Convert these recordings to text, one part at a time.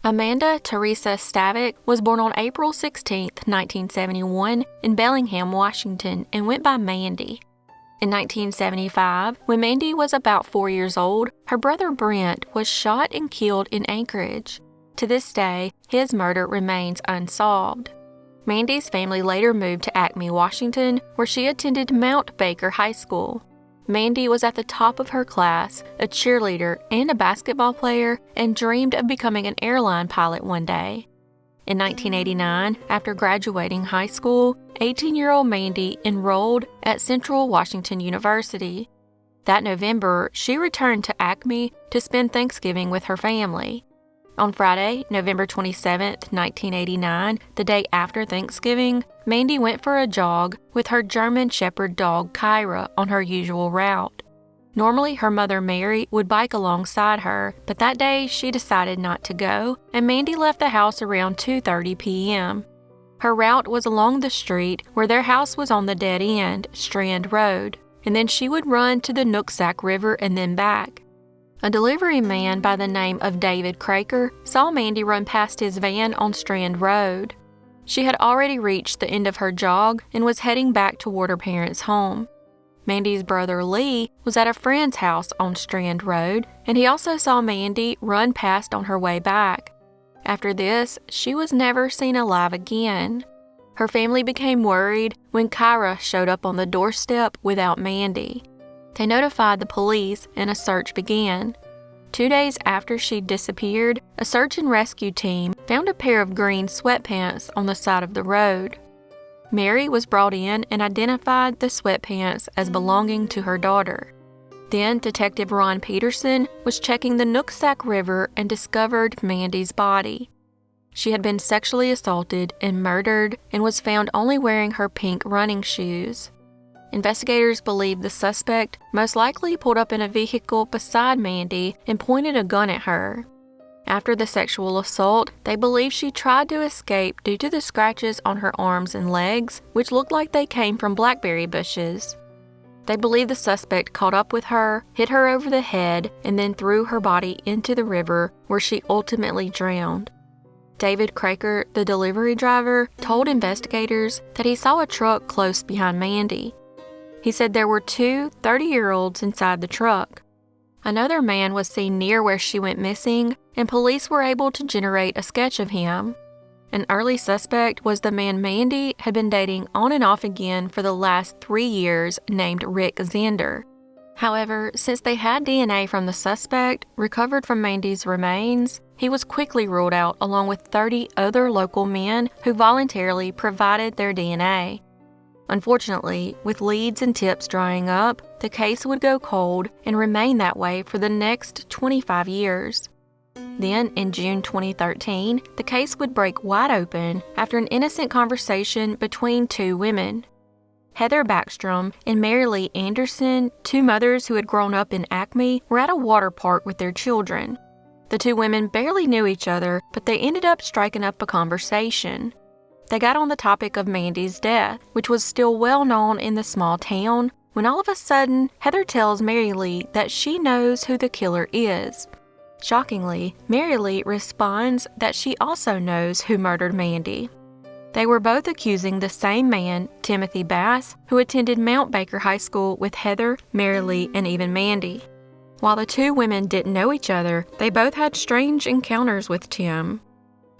Amanda Teresa Stavik was born on April 16, 1971, in Bellingham, Washington, and went by Mandy. In 1975, when Mandy was about 4 years old, her brother Brent was shot and killed in Anchorage. To this day, his murder remains unsolved. Mandy's family later moved to Acme, Washington, where she attended Mount Baker High School. Mandy was at the top of her class, a cheerleader and a basketball player, and dreamed of becoming an airline pilot one day. In 1989, after graduating high school, 18-year-old Mandy enrolled at Central Washington University. That November, she returned to Acme to spend Thanksgiving with her family. On Friday, November 27, 1989, the day after Thanksgiving, Mandy went for a jog with her German Shepherd dog Kyra on her usual route. Normally, her mother Mary would bike alongside her, but that day she decided not to go, and Mandy left the house around 2:30 p.m. Her route was along the street where their house was on the dead end, Strand Road, and then she would run to the Nooksack River and then back. A delivery man by the name of David Craker saw Mandy run past his van on Strand Road. She had already reached the end of her jog and was heading back toward her parents' home. Mandy's brother Lee was at a friend's house on Strand Road, and he also saw Mandy run past on her way back. After this, she was never seen alive again. Her family became worried when Kyra showed up on the doorstep without Mandy. They notified the police and a search began. 2 days after she disappeared, a search and rescue team found a pair of green sweatpants on the side of the road. Mary was brought in and identified the sweatpants as belonging to her daughter. Then Detective Ron Peterson was checking the Nooksack River and discovered Mandy's body. She had been sexually assaulted and murdered and was found only wearing her pink running shoes. Investigators believe the suspect most likely pulled up in a vehicle beside Mandy and pointed a gun at her. After the sexual assault, they believe she tried to escape due to the scratches on her arms and legs, which looked like they came from blackberry bushes. They believe the suspect caught up with her, hit her over the head, and then threw her body into the river, where she ultimately drowned. David Craker, the delivery driver, told investigators that he saw a truck close behind Mandy. He said there were two 30-year-olds inside the truck. Another man was seen near where she went missing, and police were able to generate a sketch of him. An early suspect was the man Mandy had been dating on and off again for the last 3 years, named Rick Zander. However, since they had DNA from the suspect recovered from Mandy's remains, he was quickly ruled out along with 30 other local men who voluntarily provided their DNA. Unfortunately, with leads and tips drying up, the case would go cold and remain that way for the next 25 years. Then, in June 2013, the case would break wide open after an innocent conversation between two women. Heather Backstrom and Mary Lee Anderson, two mothers who had grown up in Acme, were at a water park with their children. The two women barely knew each other, but they ended up striking up a conversation. They got on the topic of Mandy's death, which was still well known in the small town, when all of a sudden, Heather tells Mary Lee that she knows who the killer is. Shockingly, Mary Lee responds that she also knows who murdered Mandy. They were both accusing the same man, Timothy Bass, who attended Mount Baker High School with Heather, Mary Lee, and even Mandy. While the two women didn't know each other, they both had strange encounters with Tim.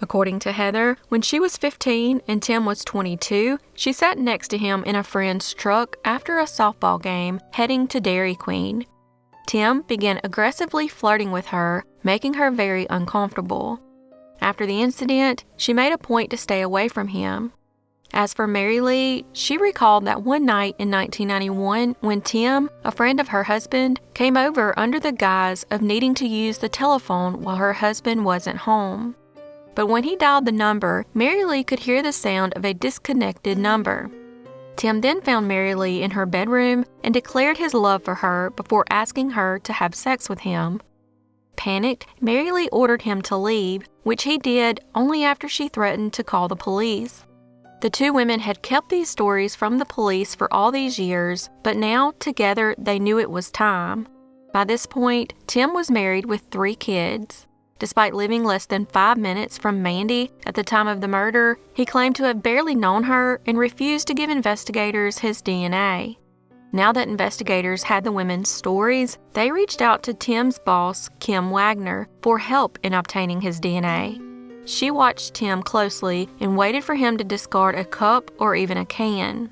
According to Heather, when she was 15 and Tim was 22, she sat next to him in a friend's truck after a softball game heading to Dairy Queen. Tim began aggressively flirting with her, making her very uncomfortable. After the incident, she made a point to stay away from him. As for Mary Lee, she recalled that one night in 1991 when Tim, a friend of her husband, came over under the guise of needing to use the telephone while her husband wasn't home. But when he dialed the number, Mary Lee could hear the sound of a disconnected number. Tim then found Mary Lee in her bedroom and declared his love for her before asking her to have sex with him. Panicked, Mary Lee ordered him to leave, which he did only after she threatened to call the police. The two women had kept these stories from the police for all these years, but now, together, they knew it was time. By this point, Tim was married with 3 kids. Despite living less than 5 minutes from Mandy at the time of the murder, he claimed to have barely known her and refused to give investigators his DNA. Now that investigators had the women's stories, they reached out to Tim's boss, Kim Wagner, for help in obtaining his DNA. She watched Tim closely and waited for him to discard a cup or even a can.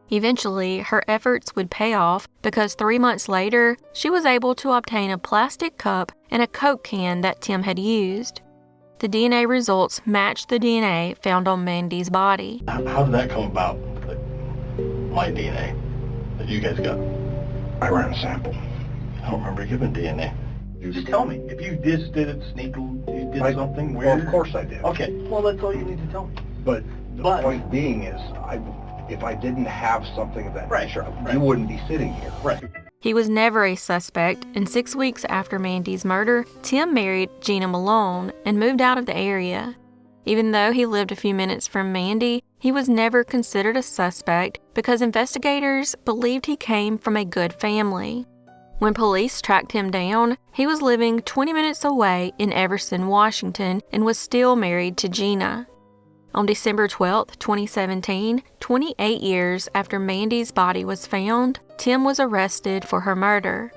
Eventually, her efforts would pay off because 3 months later, she was able to obtain a plastic cup and a Coke can that Tim had used. The DNA results matched the DNA found on Mandy's body. How did that come about, my DNA that you guys got? I ran a sample. I don't remember giving DNA. Just tell me. If you just did it sneakily, you did something weird. Well, of course I did. Okay, well, that's all you need to tell me. But the point being is, if I didn't have something of that nature, right. You wouldn't be sitting here. Right. He was never a suspect, and 6 weeks after Mandy's murder, Tim married Gina Malone and moved out of the area. Even though he lived a few minutes from Mandy, he was never considered a suspect because investigators believed he came from a good family. When police tracked him down, he was living 20 minutes away in Everson, Washington, and was still married to Gina. On December 12, 2017, 28 years after Mandy's body was found, Tim was arrested for her murder.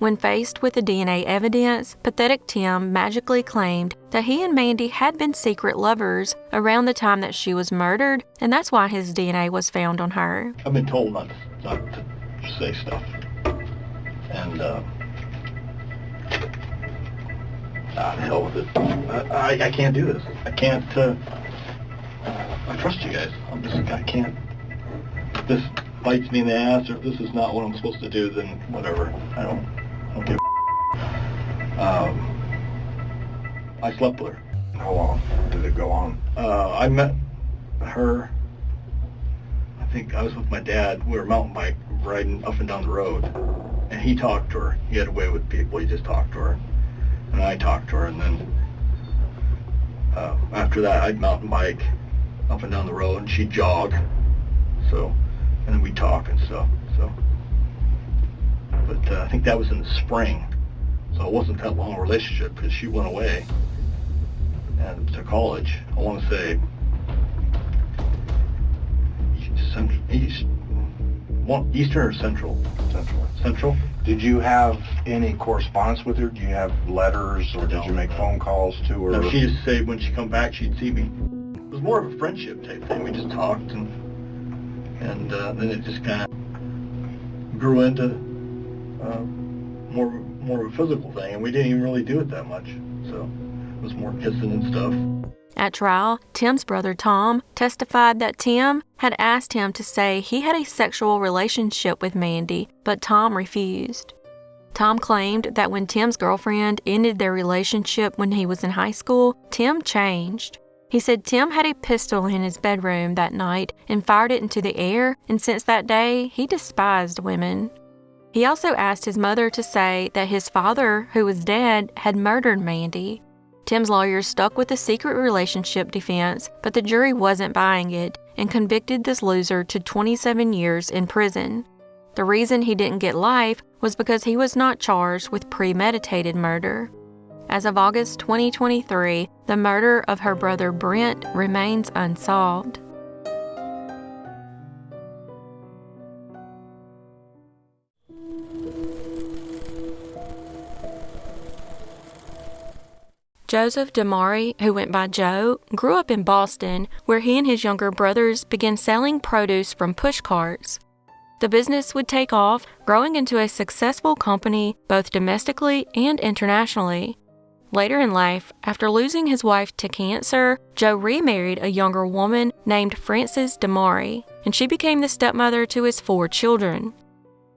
When faced with the DNA evidence, pathetic Tim magically claimed that he and Mandy had been secret lovers around the time that she was murdered, and that's why his DNA was found on her. I've been told not to say stuff. And, the hell with it. I can't do this. I can't, I trust you guys. I can't. If this bites me in the ass, or if this is not what I'm supposed to do, then whatever. I don't give a I slept with her. How long did it go on? I met her, I think I was with my dad. We were mountain bike riding up and down the road. And he talked to her. He had a way with people. He just talked to her. And I talked to her. And then after that, I'd mountain bike up and down the road, and she'd jog. So, and then we'd talk and stuff. So, but I think that was in the spring. So it wasn't that long a relationship because she went away and to college. I want to say Eastern or Central? Central. Did you have any correspondence with her? Do you have letters, or did you make phone calls to her? No, she just said when she come back, she'd see me. It was more of a friendship type thing. We just talked, and then it just kind of grew into more of a physical thing, and we didn't even really do it that much. So it was more kissing and stuff. At trial, Tim's brother Tom testified that Tim had asked him to say he had a sexual relationship with Mandy, but Tom refused. Tom claimed that when Tim's girlfriend ended their relationship when he was in high school, Tim changed. He said Tim had a pistol in his bedroom that night and fired it into the air, and since that day, he despised women. He also asked his mother to say that his father, who was dead, had murdered Mandy. Tim's lawyers stuck with the secret relationship defense, but the jury wasn't buying it and convicted this loser to 27 years in prison. The reason he didn't get life was because he was not charged with premeditated murder. As of August 2023, the murder of her brother Brent remains unsolved. Joseph DiMare, who went by Joe, grew up in Boston, where he and his younger brothers began selling produce from push carts. The business would take off, growing into a successful company both domestically and internationally. Later in life, after losing his wife to cancer, Joe remarried a younger woman named Frances DiMare, and she became the stepmother to his 4 children.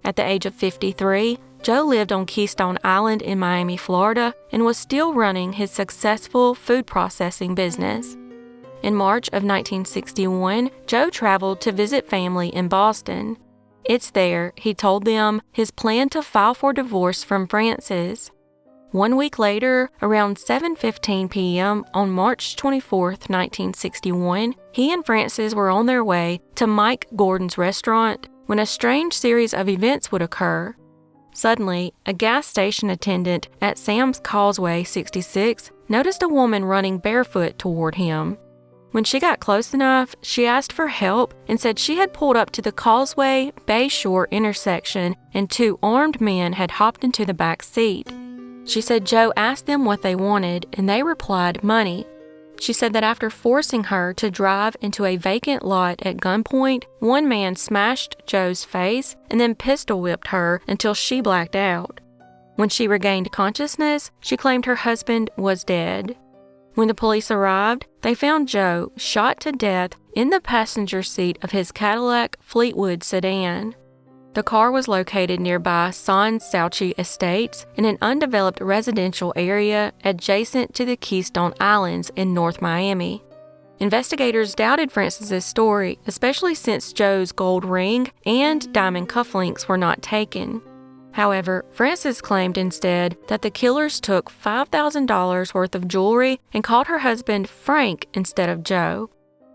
At the age of 53, Joe lived on Keystone Island in Miami, Florida, and was still running his successful food processing business. In March of 1961, Joe traveled to visit family in Boston. It's there, he told them, his plan to file for divorce from Frances. 1 week later, around 7:15 p.m. on March 24, 1961, he and Frances were on their way to Mike Gordon's restaurant when a strange series of events would occur. Suddenly, a gas station attendant at Sam's Causeway 66 noticed a woman running barefoot toward him. When she got close enough, she asked for help and said she had pulled up to the Causeway Bayshore intersection and 2 armed men had hopped into the back seat. She said Joe asked them what they wanted and they replied money. She said that after forcing her to drive into a vacant lot at gunpoint, one man smashed Joe's face and then pistol whipped her until she blacked out. When she regained consciousness, she claimed her husband was dead. When the police arrived, they found Joe shot to death in the passenger seat of his Cadillac Fleetwood sedan. The car was located nearby San Sauci Estates in an undeveloped residential area adjacent to the Keystone Islands in North Miami. Investigators doubted Francis's story, especially since Joe's gold ring and diamond cufflinks were not taken. However, Francis claimed instead that the killers took $5,000 worth of jewelry and called her husband Frank instead of Joe.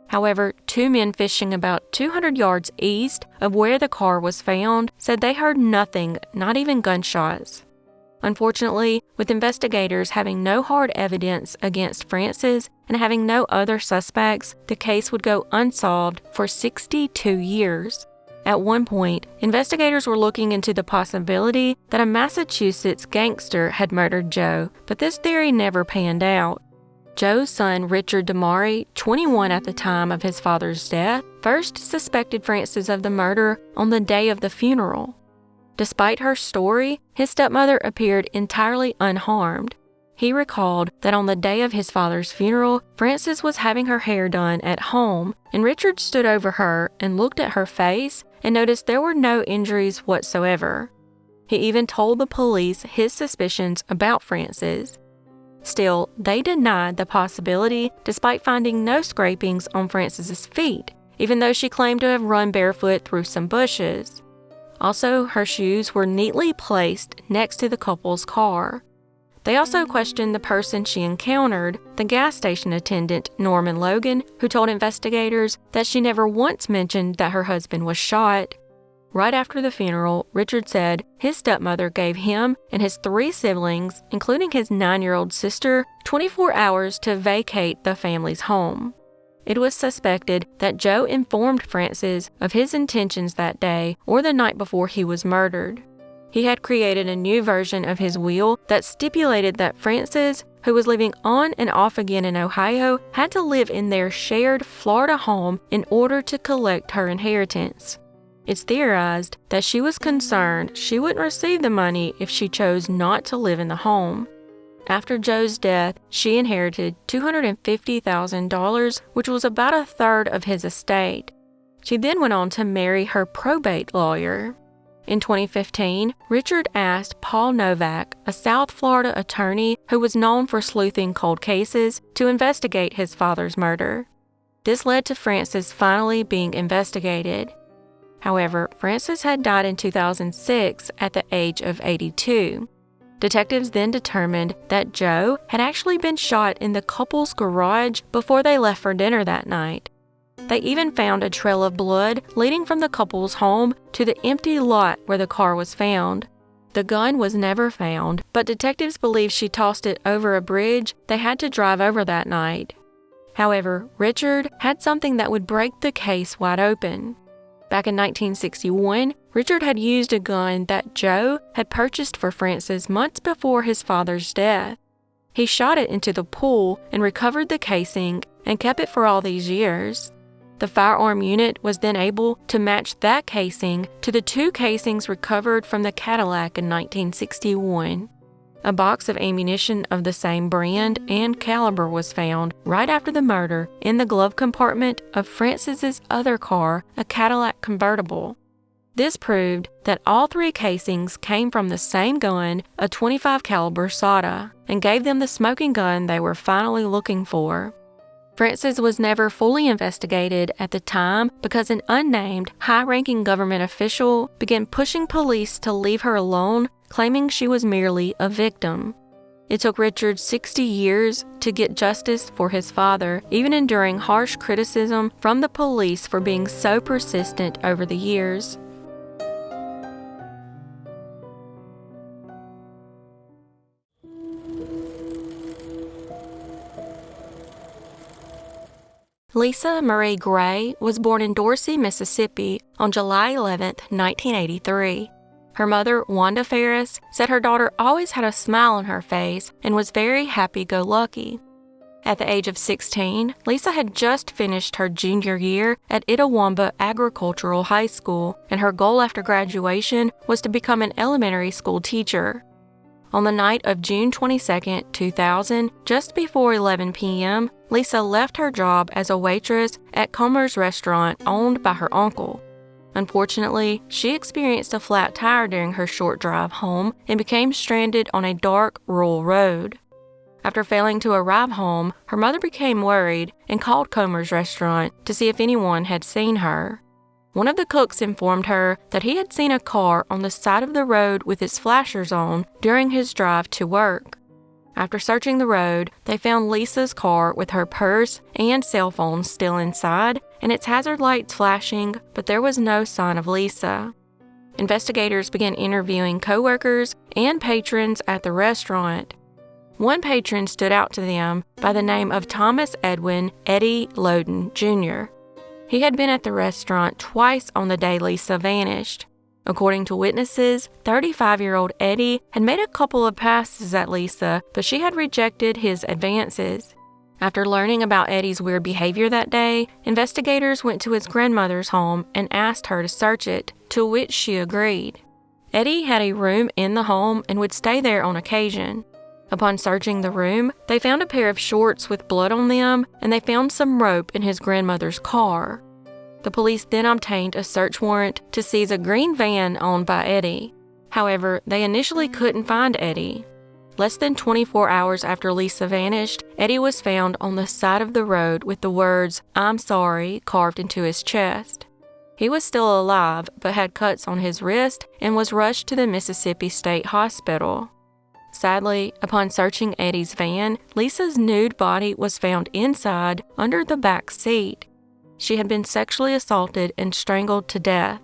However, 2 men fishing about 200 yards east of where the car was found said they heard nothing, not even gunshots. Unfortunately, with investigators having no hard evidence against Francis and having no other suspects, the case would go unsolved for 62 years. At one point, investigators were looking into the possibility that a Massachusetts gangster had murdered Joe, but this theory never panned out. Joe's son, Richard DiMare, 21 at the time of his father's death, first suspected Francis of the murder on the day of the funeral. Despite her story, his stepmother appeared entirely unharmed. He recalled that on the day of his father's funeral, Francis was having her hair done at home, and Richard stood over her and looked at her face and noticed there were no injuries whatsoever. He even told the police his suspicions about Francis. Still, they denied the possibility despite finding no scrapings on Francis's feet, even though she claimed to have run barefoot through some bushes. Also, her shoes were neatly placed next to the couple's car. They also questioned the person she encountered, the gas station attendant Norman Logan, who told investigators that she never once mentioned that her husband was shot. Right after the funeral, Richard said his stepmother gave him and his 3 siblings, including his 9-year-old sister, 24 hours to vacate the family's home. It was suspected that Joe informed Francis of his intentions that day or the night before he was murdered. He had created a new version of his will that stipulated that Francis, who was living on and off again in Ohio, had to live in their shared Florida home in order to collect her inheritance. It's theorized that she was concerned she wouldn't receive the money if she chose not to live in the home. After Joe's death, she inherited $250,000, which was about a third of his estate. She then went on to marry her probate lawyer. In 2015, Richard asked Paul Novak, a South Florida attorney who was known for sleuthing cold cases, to investigate his father's murder. This led to Francis finally being investigated. However, Francis had died in 2006 at the age of 82. Detectives then determined that Joe had actually been shot in the couple's garage before they left for dinner that night. They even found a trail of blood leading from the couple's home to the empty lot where the car was found. The gun was never found, but detectives believe she tossed it over a bridge they had to drive over that night. However, Richard had something that would break the case wide open. Back in 1961, Richard had used a gun that Joe had purchased for Francis months before his father's death. He shot it into the pool and recovered the casing and kept it for all these years. The firearm unit was then able to match that casing to the 2 casings recovered from the Cadillac in 1961. A box of ammunition of the same brand and caliber was found right after the murder in the glove compartment of Francis's other car, a Cadillac convertible. This proved that all 3 casings came from the same gun, a .25 caliber SATA, and gave them the smoking gun they were finally looking for. Francis was never fully investigated at the time because an unnamed, high-ranking government official began pushing police to leave her alone, claiming she was merely a victim. It took Richard 60 years to get justice for his father, even enduring harsh criticism from the police for being so persistent over the years. Leesa Marie Gray was born in Dorsey, Mississippi on July 11, 1983. Her mother, Wanda Ferris, said her daughter always had a smile on her face and was very happy-go-lucky. At the age of 16, Leesa had just finished her junior year at Itawamba Agricultural High School, and her goal after graduation was to become an elementary school teacher. On the night of June 22, 2000, just before 11 p.m., Leesa left her job as a waitress at Comer's restaurant owned by her uncle. Unfortunately, she experienced a flat tire during her short drive home and became stranded on a dark, rural road. After failing to arrive home, her mother became worried and called Comer's restaurant to see if anyone had seen her. One of the cooks informed her that he had seen a car on the side of the road with its flashers on during his drive to work. After searching the road, they found Leesa's car with her purse and cell phone still inside and its hazard lights flashing, but there was no sign of Leesa. Investigators began interviewing coworkers and patrons at the restaurant. One patron stood out to them by the name of Thomas Edwin Eddie Loden, Jr. He had been at the restaurant twice on the day Leesa vanished. According to witnesses, 35-year-old Eddie had made a couple of passes at Leesa, but she had rejected his advances. After learning about Eddie's weird behavior that day, investigators went to his grandmother's home and asked her to search it, to which she agreed. Eddie had a room in the home and would stay there on occasion. Upon searching the room, they found a pair of shorts with blood on them, and they found some rope in his grandmother's car. The police then obtained a search warrant to seize a green van owned by Eddie. However, they initially couldn't find Eddie. Less than 24 hours after Leesa vanished, Eddie was found on the side of the road with the words, "I'm sorry," carved into his chest. He was still alive, but had cuts on his wrist and was rushed to the Mississippi State Hospital. Sadly, upon searching Eddie's van, Leesa's nude body was found inside, under the back seat. She had been sexually assaulted and strangled to death.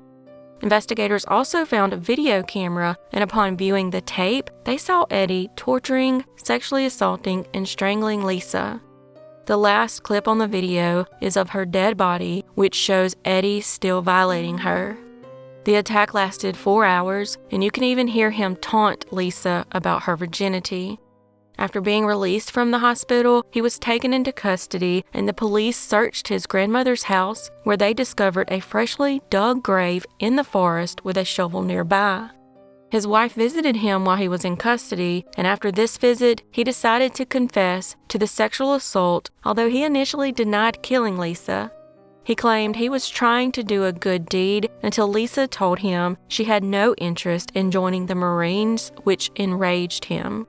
Investigators also found a video camera, and upon viewing the tape, they saw Eddie torturing, sexually assaulting, and strangling Leesa. The last clip on the video is of her dead body, which shows Eddie still violating her. The attack lasted 4 hours, and you can even hear him taunt Leesa about her virginity. After being released from the hospital, he was taken into custody, and the police searched his grandmother's house, where they discovered a freshly dug grave in the forest with a shovel nearby. His wife visited him while he was in custody, and after this visit, he decided to confess to the sexual assault, although he initially denied killing Leesa. He claimed he was trying to do a good deed until Leesa told him she had no interest in joining the Marines, which enraged him.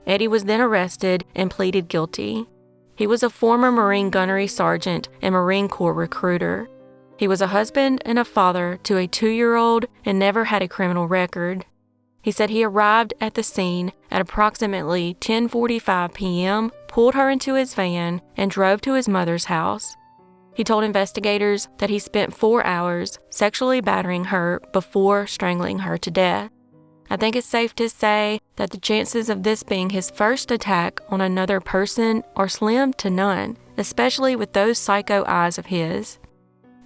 Eddie was then arrested and pleaded guilty. He was a former Marine gunnery sergeant and Marine Corps recruiter. He was a husband and a father to a 2-year-old and never had a criminal record. He said he arrived at the scene at approximately 10:45 p.m., pulled her into his van, and drove to his mother's house. He told investigators that he spent 4 hours sexually battering her before strangling her to death. I think it's safe to say that the chances of this being his first attack on another person are slim to none, especially with those psycho eyes of his.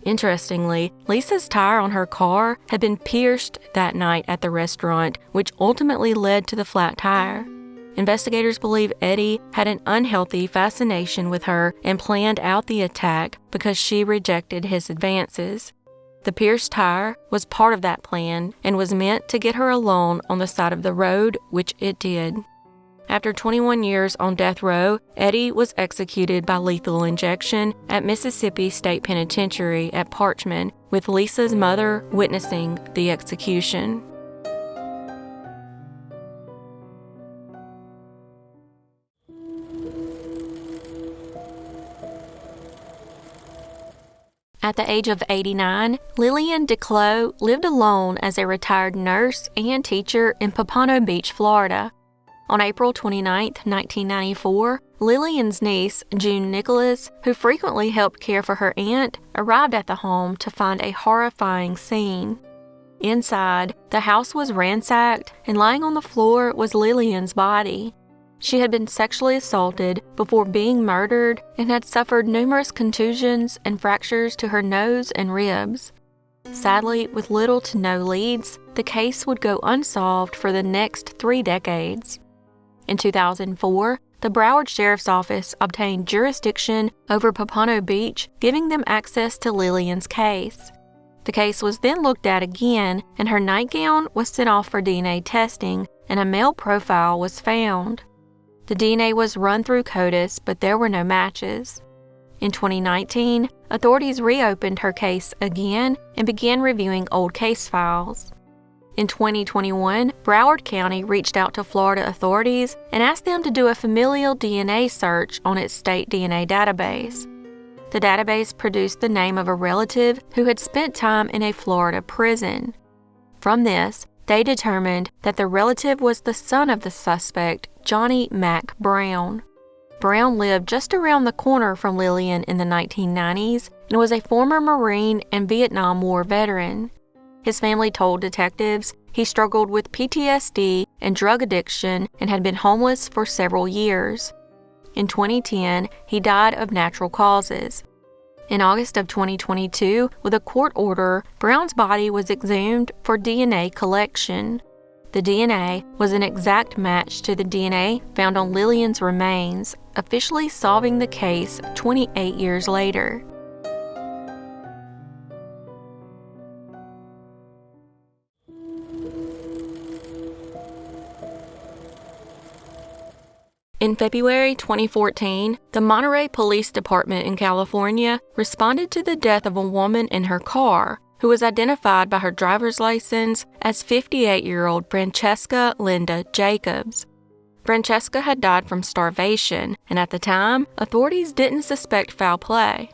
Interestingly, Leesa's tire on her car had been pierced that night at the restaurant, which ultimately led to the flat tire. Investigators believe Eddie had an unhealthy fascination with her and planned out the attack because she rejected his advances. The pierced tire was part of that plan and was meant to get her alone on the side of the road, which it did. After 21 years on death row, Eddie was executed by lethal injection at Mississippi State Penitentiary at Parchman, with Leesa's mother witnessing the execution. At the age of 89, Lillian DeCloe lived alone as a retired nurse and teacher in Pompano Beach, Florida. On April 29, 1994, Lillian's niece, June Nicholas, who frequently helped care for her aunt, arrived at the home to find a horrifying scene. Inside, the house was ransacked, and lying on the floor was Lillian's body. She had been sexually assaulted before being murdered and had suffered numerous contusions and fractures to her nose and ribs. Sadly, with little to no leads, the case would go unsolved for the next 3 decades. In 2004, the Broward Sheriff's Office obtained jurisdiction over Pompano Beach, giving them access to Lillian's case. The case was then looked at again, and her nightgown was sent off for DNA testing, and a male profile was found. The DNA was run through CODIS, but there were no matches. In 2019, authorities reopened her case again and began reviewing old case files. In 2021, Broward County reached out to Florida authorities and asked them to do a familial DNA search on its state DNA database. The database produced the name of a relative who had spent time in a Florida prison. From this, they determined that the relative was the son of the suspect, Johnny Mack Brown. Brown lived just around the corner from Lillian in the 1990s and was a former Marine and Vietnam War veteran. His family told detectives he struggled with PTSD and drug addiction and had been homeless for several years. In 2010, he died of natural causes. In August of 2022, with a court order, Brown's body was exhumed for DNA collection. The DNA was an exact match to the DNA found on Lillian's remains, officially solving the case 28 years later. In February 2014, the Monterey Police Department in California responded to the death of a woman in her car, who was identified by her driver's license as 58-year-old Francesca Linda Jacobs. Francesca had died from starvation, and at the time, authorities didn't suspect foul play.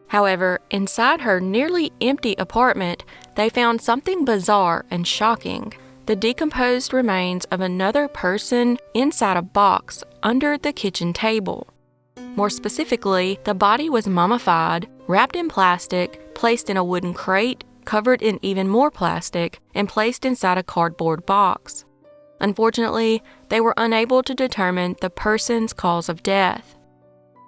However, inside her nearly empty apartment, they found something bizarre and shocking: the decomposed remains of another person inside a box under the kitchen table. More specifically, the body was mummified, wrapped in plastic, placed in a wooden crate, covered in even more plastic, and placed inside a cardboard box. Unfortunately, they were unable to determine the person's cause of death.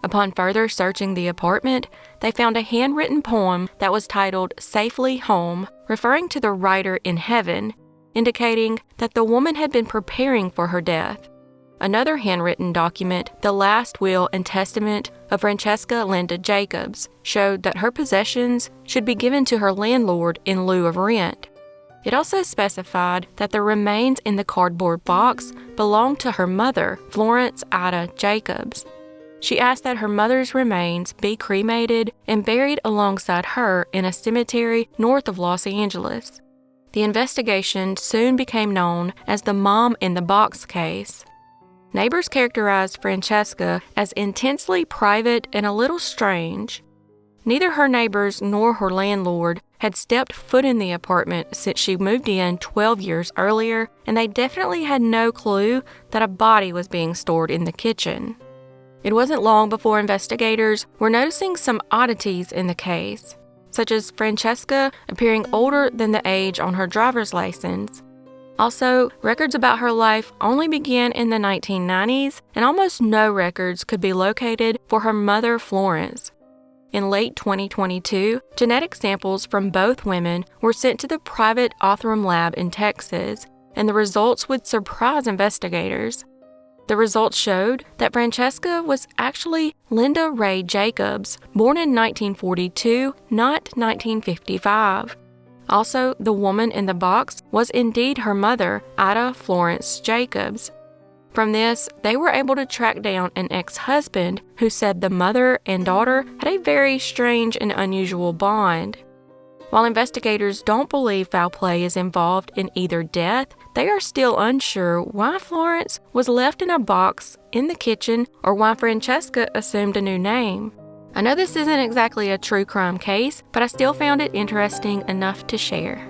Upon further searching the apartment, they found a handwritten poem that was titled "Safely Home," referring to the writer in heaven, indicating that the woman had been preparing for her death. Another handwritten document, the last will and testament of Francesca Linda Jacobs, showed that her possessions should be given to her landlord in lieu of rent. It also specified that the remains in the cardboard box belonged to her mother, Florence Ida Jacobs. She asked that her mother's remains be cremated and buried alongside her in a cemetery north of Los Angeles. The investigation soon became known as the Mom in the Box case. Neighbors characterized Francesca as intensely private and a little strange. Neither her neighbors nor her landlord had stepped foot in the apartment since she moved in 12 years earlier, and they definitely had no clue that a body was being stored in the kitchen. It wasn't long before investigators were noticing some oddities in the case, such as Francesca appearing older than the age on her driver's license. Also, records about her life only began in the 1990s, and almost no records could be located for her mother, Florence. In late 2022, genetic samples from both women were sent to the private Othram lab in Texas, and the results would surprise investigators. The results showed that Francesca was actually Linda Ray Jacobs, born in 1942, not 1955. Also, the woman in the box was indeed her mother, Ida Florence Jacobs. From this, they were able to track down an ex-husband who said the mother and daughter had a very strange and unusual bond. While investigators don't believe foul play is involved in either death, they are still unsure why Florence was left in a box in the kitchen or why Francesca assumed a new name. I know this isn't exactly a true crime case, but I still found it interesting enough to share.